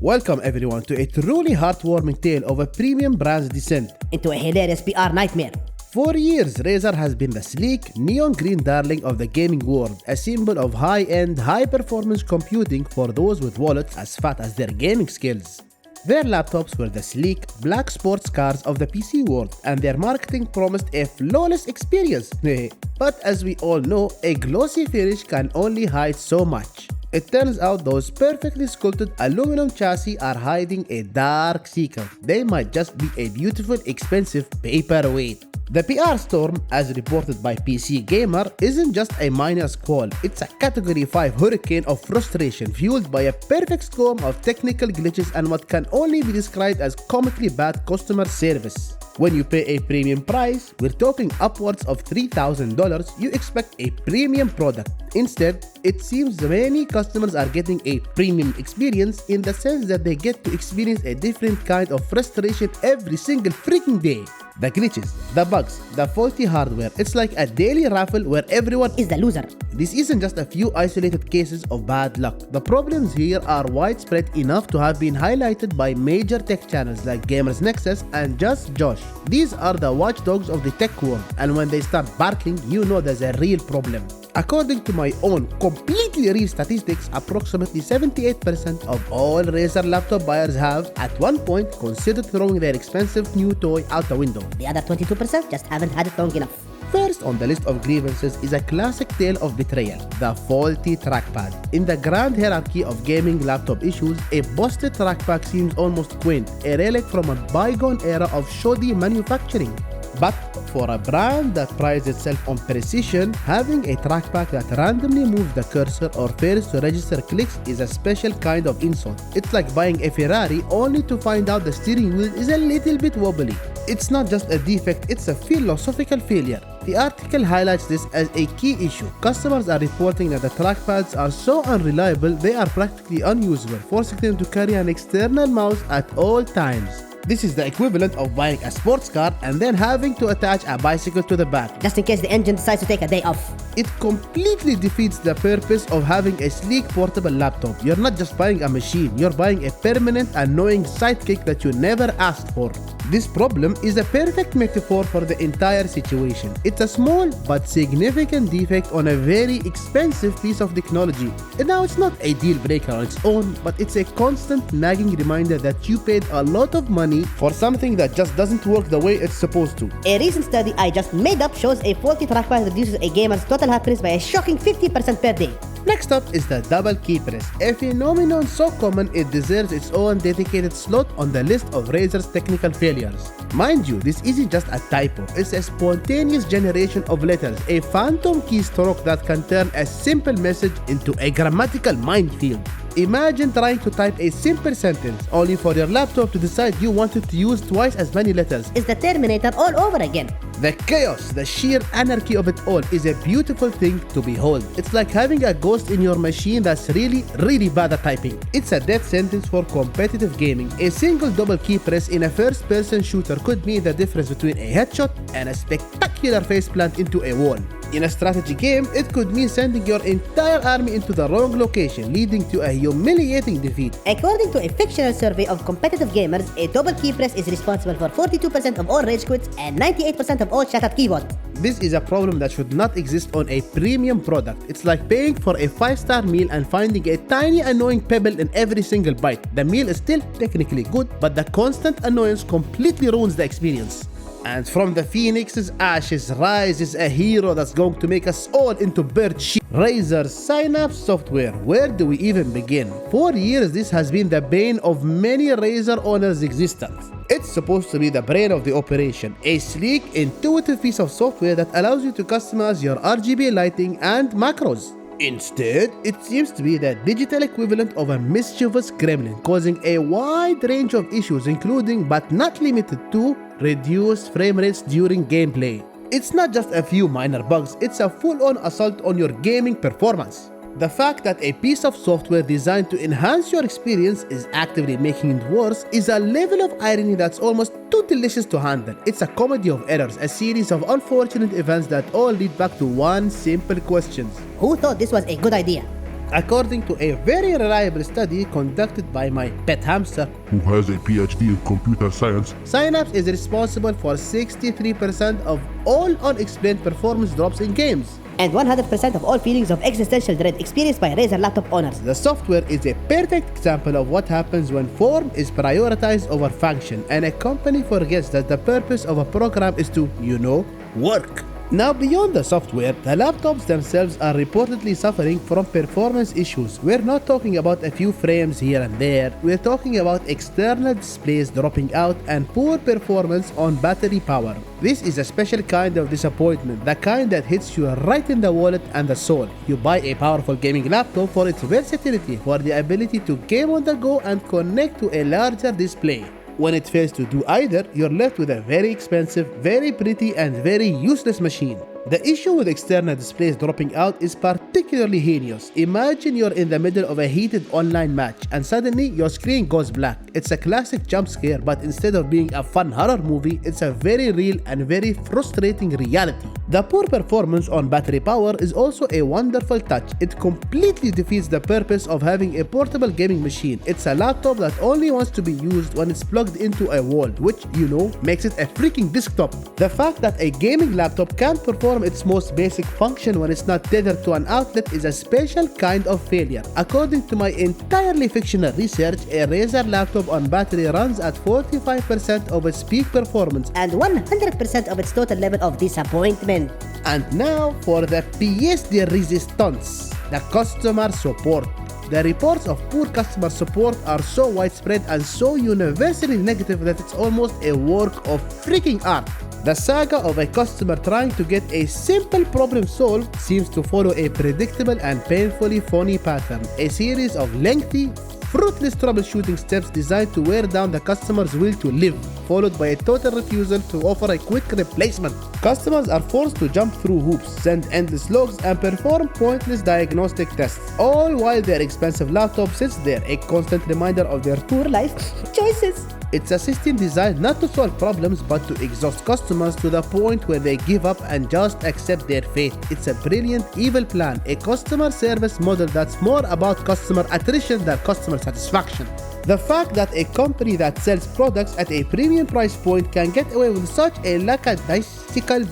Welcome everyone to a truly heartwarming tale of a premium brand's descent into a hilarious PR nightmare. For years, Razer has been the sleek, neon green darling of the gaming world, a symbol of high-end, high-performance computing for those with wallets as fat as their gaming skills. Their laptops were the sleek, black sports cars of the PC world, and their marketing promised a flawless experience. But as we all know, a glossy finish can only hide so much. It turns out those perfectly sculpted aluminum chassis are hiding a dark secret. They might just be a beautiful, expensive paperweight. The PR storm, as reported by PC Gamer, isn't just a minor squall, it's a Category 5 hurricane of frustration fueled by a perfect storm of technical glitches and what can only be described as comically bad customer service. When you pay a premium price, we're talking upwards of $3,000, you expect a premium product. Instead, it seems many customers are getting a premium experience in the sense that they get to experience a different kind of frustration every single freaking day. The glitches, the bugs, the faulty hardware, it's like a daily raffle where everyone is the loser. This isn't just a few isolated cases of bad luck. The problems here are widespread enough to have been highlighted by major tech channels like Gamers Nexus and Just Josh. These are the watchdogs of the tech world, and when they start barking, you know there's a real problem. According to my own completely real statistics, approximately 78% of all Razer laptop buyers have, at one point, considered throwing their expensive new toy out the window. The other 22% just haven't had it long enough. First on the list of grievances is a classic tale of betrayal, the faulty trackpad. In the grand hierarchy of gaming laptop issues, a busted trackpad seems almost quaint, a relic from a bygone era of shoddy manufacturing. But for a brand that prides itself on precision, having a trackpad that randomly moves the cursor or fails to register clicks is a special kind of insult. It's like buying a Ferrari only to find out the steering wheel is a little bit wobbly. It's not just a defect, it's a philosophical failure. The article highlights this as a key issue. Customers are reporting that the trackpads are so unreliable they are practically unusable, forcing them to carry an external mouse at all times. This is the equivalent of buying a sports car and then having to attach a bicycle to the back, just in case the engine decides to take a day off. It completely defeats the purpose of having a sleek portable laptop. You're not just buying a machine, you're buying a permanent annoying sidekick that you never asked for. This problem is a perfect metaphor for the entire situation. It's a small but significant defect on a very expensive piece of technology. And now it's not a deal breaker on its own, but it's a constant nagging reminder that you paid a lot of money for something that just doesn't work the way it's supposed to. A recent study I just made up shows a faulty trackpad reduces a gamer's total happiness by a shocking 50% per day. Next up is the double key press, a phenomenon so common it deserves its own dedicated slot on the list of Razer's technical failures. Mind you, this isn't just a typo, it's a spontaneous generation of letters, a phantom keystroke that can turn a simple message into a grammatical minefield. Imagine trying to type a simple sentence, only for your laptop to decide you wanted to use twice as many letters. It's the Terminator all over again. The chaos, the sheer anarchy of it all is a beautiful thing to behold. It's like having a ghost in your machine that's really bad at typing. It's a death sentence for competitive gaming. A single double key press in a first-person shooter could mean the difference between a headshot and a spectacular faceplant into a wall. In a strategy game, it could mean sending your entire army into the wrong location, leading to a humiliating defeat. According to a fictional survey of competitive gamers, a double key press is responsible for 42% of all rage quits and 98% of all shattered keyboard. This is a problem that should not exist on a premium product. It's like paying for a 5-star meal and finding a tiny annoying pebble in every single bite. The meal is still technically good, but the constant annoyance completely ruins the experience. And from the phoenix's ashes rises a hero that's going to make us all into bird shit. Razer Synapse software. Where do we even begin? For years this has been the bane of many Razer owners' existence. It's supposed to be the brain of the operation, a sleek, intuitive piece of software that allows you to customize your RGB lighting and macros. Instead, it seems to be the digital equivalent of a mischievous gremlin, causing a wide range of issues including, but not limited to, reduced frame rates during gameplay. It's not just a few minor bugs, it's a full-on assault on your gaming performance. The fact that a piece of software designed to enhance your experience is actively making it worse is a level of irony that's almost too delicious to handle. It's a comedy of errors, a series of unfortunate events that all lead back to one simple question. Who thought this was a good idea? According to a very reliable study conducted by my pet hamster, who has a PhD in computer science, Synapse is responsible for 63% of all unexplained performance drops in games. And 100% of all feelings of existential dread experienced by Razer laptop owners. The software is a perfect example of what happens when form is prioritized over function and a company forgets that the purpose of a program is to, work. Now, beyond the software, the laptops themselves are reportedly suffering from performance issues. We're not talking about a few frames here and there. We're talking about external displays dropping out and poor performance on battery power. This is a special kind of disappointment, the kind that hits you right in the wallet and the soul. You buy a powerful gaming laptop for its versatility, for the ability to game on the go and connect to a larger display. When it fails to do either, you're left with a very expensive, very pretty and very useless machine. The issue with external displays dropping out is particularly heinous. Imagine you're in the middle of a heated online match and suddenly your screen goes black. It's a classic jump scare, but instead of being a fun horror movie, it's a very real and very frustrating reality. The poor performance on battery power is also a wonderful touch. It completely defeats the purpose of having a portable gaming machine. It's a laptop that only wants to be used when it's plugged into a wall, which, makes it a freaking desktop. The fact that a gaming laptop can't perform its most basic function when it's not tethered to an outlet is a special kind of failure. According to my entirely fictional research, a Razer laptop on battery runs at 45% of its peak performance and 100% of its total level of disappointment. And now for the pièce de résistance, the customer support. The reports of poor customer support are so widespread and so universally negative that it's almost a work of freaking art. The saga of a customer trying to get a simple problem solved seems to follow a predictable and painfully phony pattern, a series of lengthy, fruitless troubleshooting steps designed to wear down the customer's will to live, followed by a total refusal to offer a quick replacement. Customers are forced to jump through hoops, send endless logs, and perform pointless diagnostic tests, all while their expensive laptop sits there, a constant reminder of their poor life choices. It's a system designed not to solve problems but to exhaust customers to the point where they give up and just accept their fate. It's a brilliant evil plan, a customer service model that's more about customer attrition than customer satisfaction. The fact that a company that sells products at a premium price point can get away with such a lackadaisical,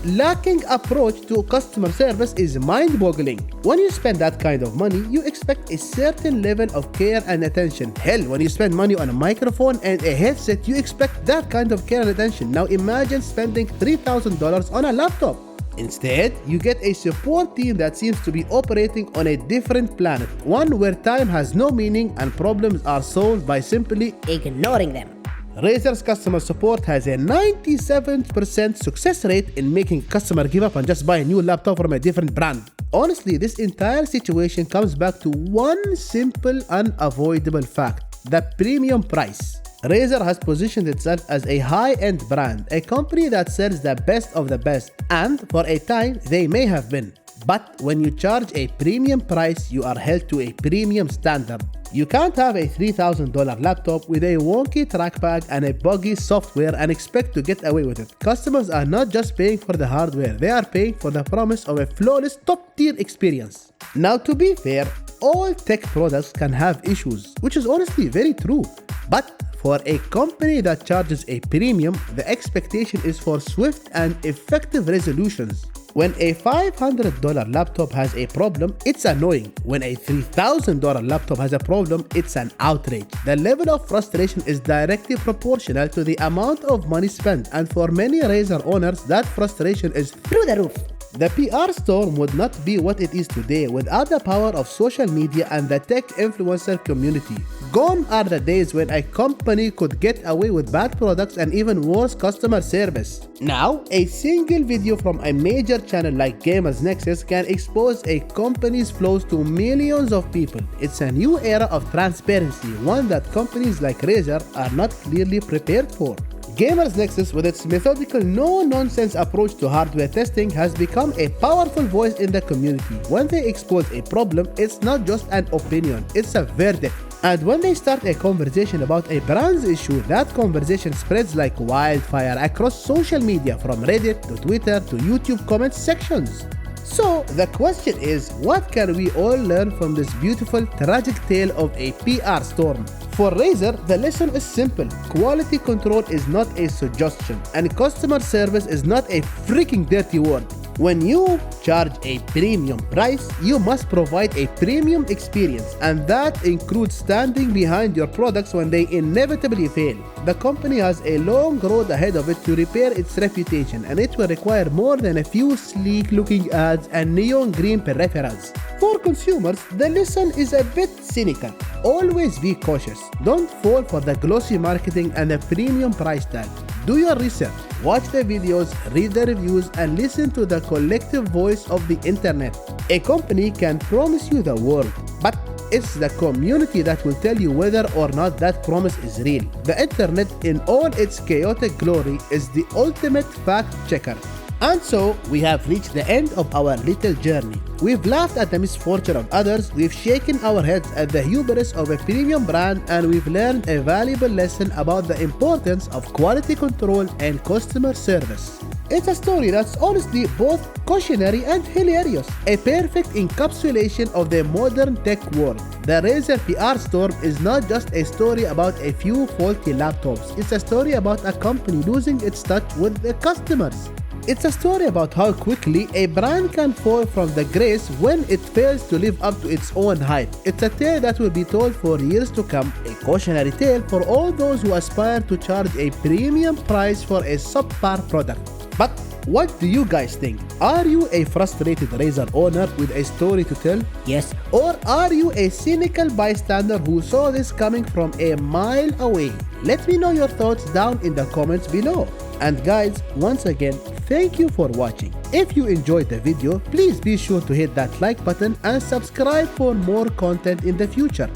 lacking approach to customer service is mind-boggling. When you spend that kind of money, you expect a certain level of care and attention. Hell, when you spend money on a microphone and a headset, you expect that kind of care and attention. Now imagine spending $3,000 on a laptop. Instead, you get a support team that seems to be operating on a different planet, one where time has no meaning and problems are solved by simply ignoring them. Razer's customer support has a 97% success rate in making customer give up and just buy a new laptop from a different brand. Honestly, this entire situation comes back to one simple, unavoidable fact: the premium price. Razer has positioned itself as a high-end brand, a company that sells the best of the best, and for a time they may have been. But when you charge a premium price, you are held to a premium standard. You can't have a $3,000 laptop with a wonky trackpad and a buggy software and expect to get away with it. Customers are not just paying for the hardware, they are paying for the promise of a flawless top-tier experience. Now, to be fair, all tech products can have issues, which is honestly very true. But for a company that charges a premium, the expectation is for swift and effective resolutions. When a $500 laptop has a problem, it's annoying. When a $3,000 laptop has a problem, it's an outrage. The level of frustration is directly proportional to the amount of money spent, and for many Razer owners, that frustration is through the roof. The PR storm would not be what it is today without the power of social media and the tech influencer community. Gone are the days when a company could get away with bad products and even worse customer service. Now, a single video from a major channel like Gamers Nexus can expose a company's flaws to millions of people. It's a new era of transparency, one that companies like Razer are not clearly prepared for. Gamers Nexus, with its methodical, no-nonsense approach to hardware testing, has become a powerful voice in the community. When they expose a problem, it's not just an opinion, it's a verdict. And when they start a conversation about a brand's issue, that conversation spreads like wildfire across social media, from Reddit to Twitter to YouTube comment sections. So the question is, what can we all learn from this beautiful tragic tale of a PR storm? For Razer, the lesson is simple. Quality control is not a suggestion, and customer service is not a freaking dirty word. When you charge a premium price, you must provide a premium experience, and that includes standing behind your products when they inevitably fail. The company has a long road ahead of it to repair its reputation, and it will require more than a few sleek-looking ads and neon green peripherals. For consumers, the lesson is a bit cynical. Always be cautious. Don't fall for the glossy marketing and the premium price tag. Do your research, watch the videos, read the reviews, and listen to the collective voice of the internet. A company can promise you the world, but it's the community that will tell you whether or not that promise is real. The internet in all its chaotic glory is the ultimate fact checker. And so, we have reached the end of our little journey. We've laughed at the misfortune of others, we've shaken our heads at the hubris of a premium brand, and we've learned a valuable lesson about the importance of quality control and customer service. It's a story that's honestly both cautionary and hilarious, a perfect encapsulation of the modern tech world. The Razer PR storm is not just a story about a few faulty laptops, it's a story about a company losing its touch with the customers. It's a story about how quickly a brand can fall from the grace when it fails to live up to its own hype. It's a tale that will be told for years to come, a cautionary tale for all those who aspire to charge a premium price for a subpar product. But what do you guys think? Are you a frustrated Razer owner with a story to tell? Yes. Or are you a cynical bystander who saw this coming from a mile away? Let me know your thoughts down in the comments below. And guys, once again, thank you for watching. If you enjoyed the video, please be sure to hit that like button and subscribe for more content in the future.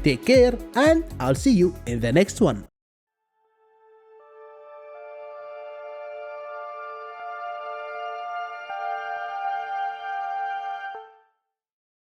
Take care, and I'll see you in the next one.